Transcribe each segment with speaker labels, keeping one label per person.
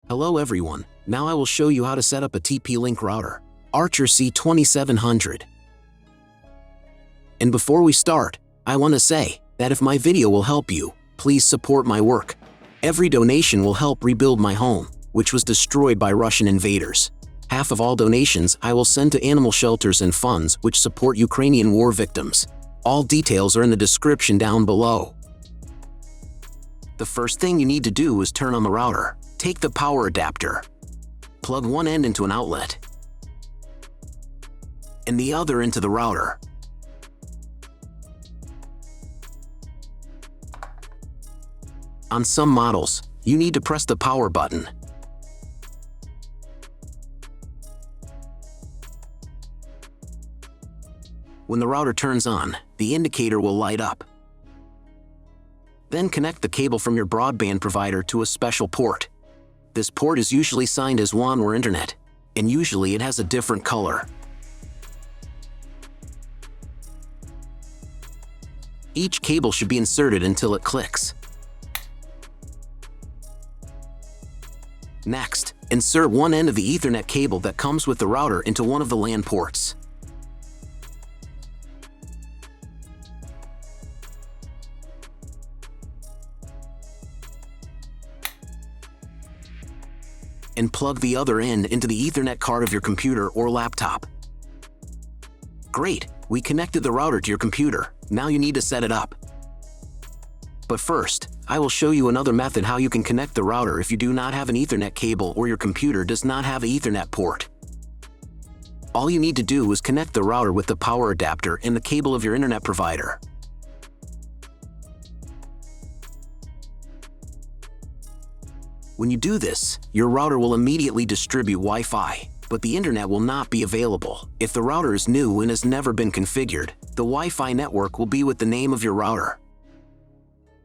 Speaker 1: Hello everyone, now I will show you how to set up a TP-Link router, Archer C2700. And before we start, I want to say that if my video will help you, please support my work. Every donation will help rebuild my home, which was destroyed by Russian invaders. Half of all donations I will send to animal shelters and funds which support Ukrainian war victims. All details are in the description down below. The first thing you need to do is turn on the router. Take the power adapter. Plug one end into an outlet and the other into the router. On some models, you need to press the power button. When the router turns on, the indicator will light up. Then connect the cable from your broadband provider to a special port. This port is usually signed as WAN or Internet, and usually it has a different color. Each cable should be inserted until it clicks. Next, insert one end of the Ethernet cable that comes with the router into one of the LAN ports. And plug the other end into the Ethernet card of your computer or laptop. Great, we connected the router to your computer. Now you need to set it up. But first, I will show you another method how you can connect the router if you do not have an Ethernet cable or your computer does not have an Ethernet port. All you need to do is connect the router with the power adapter and the cable of your internet provider. When you do this, your router will immediately distribute Wi-Fi, but the internet will not be available. If the router is new and has never been configured, the Wi-Fi network will be with the name of your router.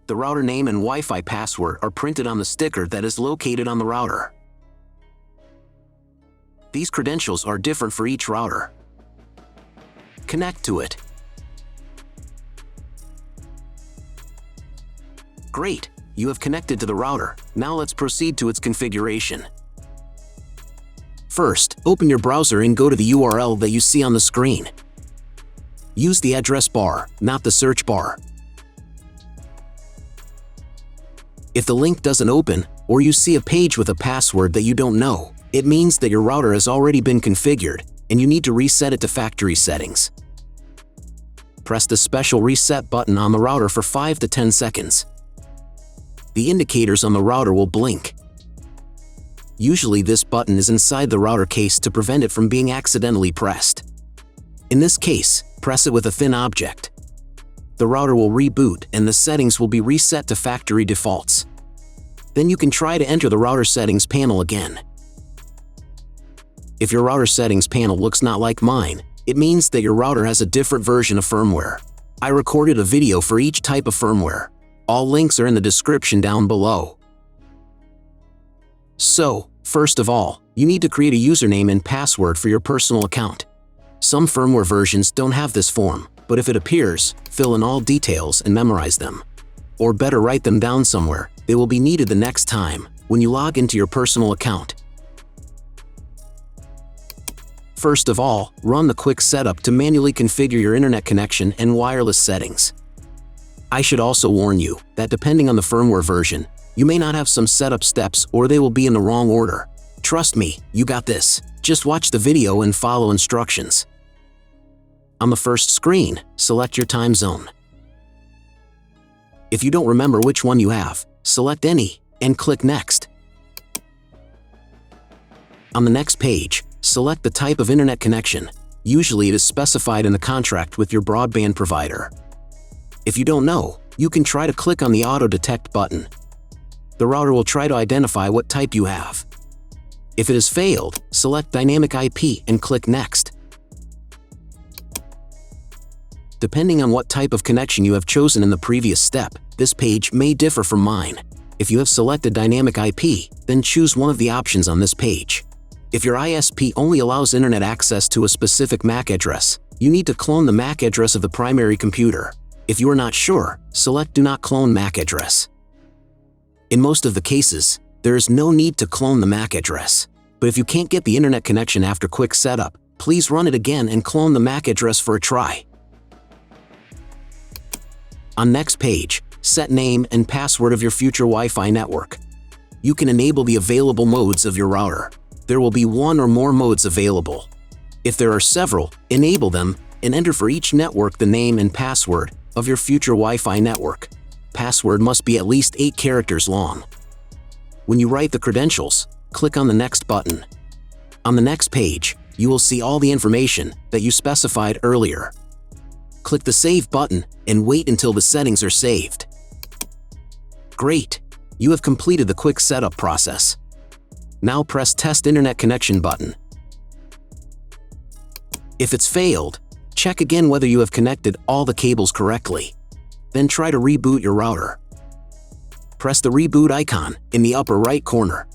Speaker 1: The router name and Wi-Fi password are printed on the sticker that is located on the router. These credentials are different for each router. Connect to it. Great! You have connected to the router. Now let's proceed to its configuration. First, open your browser and go to the URL that you see on the screen. Use the address bar, not the search bar. If the link doesn't open, or you see a page with a password that you don't know, it means that your router has already been configured, and you need to reset it to factory settings. Press the special reset button on the router for 5 to 10 seconds. The indicators on the router will blink. Usually this button is inside the router case to prevent it from being accidentally pressed. In this case, press it with a thin object. The router will reboot and the settings will be reset to factory defaults. Then you can try to enter the router settings panel again. If your router settings panel looks not like mine, it means that your router has a different version of firmware. I recorded a video for each type of firmware. All links are in the description down below. So, first of all, you need to create a username and password for your personal account. Some firmware versions don't have this form, but if it appears, fill in all details and memorize them. Or better, write them down somewhere. They will be needed the next time when you log into your personal account. First of all, run the quick setup to manually configure your internet connection and wireless settings. I should also warn you that depending on the firmware version, you may not have some setup steps or they will be in the wrong order. Trust me, you got this. Just watch the video and follow instructions. On the first screen, select your time zone. If you don't remember which one you have, select any and click Next. On the next page, select the type of internet connection. Usually it is specified in the contract with your broadband provider. If you don't know, you can try to click on the Auto Detect button. The router will try to identify what type you have. If it has failed, select Dynamic IP and click Next. Depending on what type of connection you have chosen in the previous step, this page may differ from mine. If you have selected Dynamic IP, then choose one of the options on this page. If your ISP only allows internet access to a specific MAC address, you need to clone the MAC address of the primary computer. If you are not sure, select Do Not Clone MAC Address. In most of the cases, There is no need to clone the MAC address. But if you can't get the internet connection after quick setup, please run it again and clone the MAC address for a try. On next page, set name and password of your future Wi-Fi network. You can enable the available modes of your router. There will be one or more modes available. If there are several, enable them and enter for each network the name and password of your future Wi-Fi network. Password must be at least 8 characters long. When you write the credentials, click on the Next button. On the next page, you will see all the information that you specified earlier. Click the Save button and wait until the settings are saved. Great! You have completed the quick setup process. Now press Test Internet Connection button. If it's failed, check again whether you have connected all the cables correctly. Then try to reboot your router. Press the reboot icon in the upper right corner.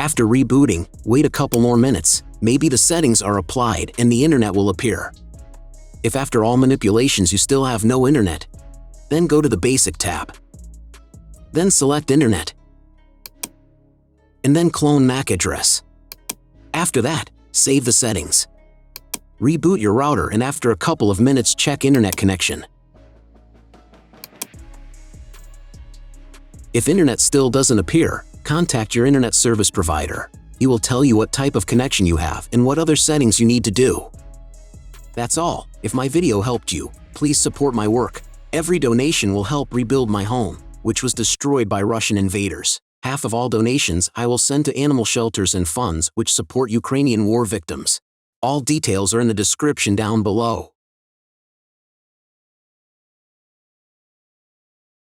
Speaker 1: After rebooting, wait a couple more minutes. Maybe the settings are applied and the internet will appear. If after all manipulations you still have no internet, then go to the Basic tab. Then select Internet. And then clone MAC address. After that, save the settings. Reboot your router and after a couple of minutes check internet connection. If internet still doesn't appear, contact your internet service provider. He will tell you what type of connection you have and what other settings you need to do. That's all. If my video helped you, please support my work. Every donation will help rebuild my home, which was destroyed by Russian invaders. Half of all donations I will send to animal shelters and funds which support Ukrainian war victims. All details are in the description down below.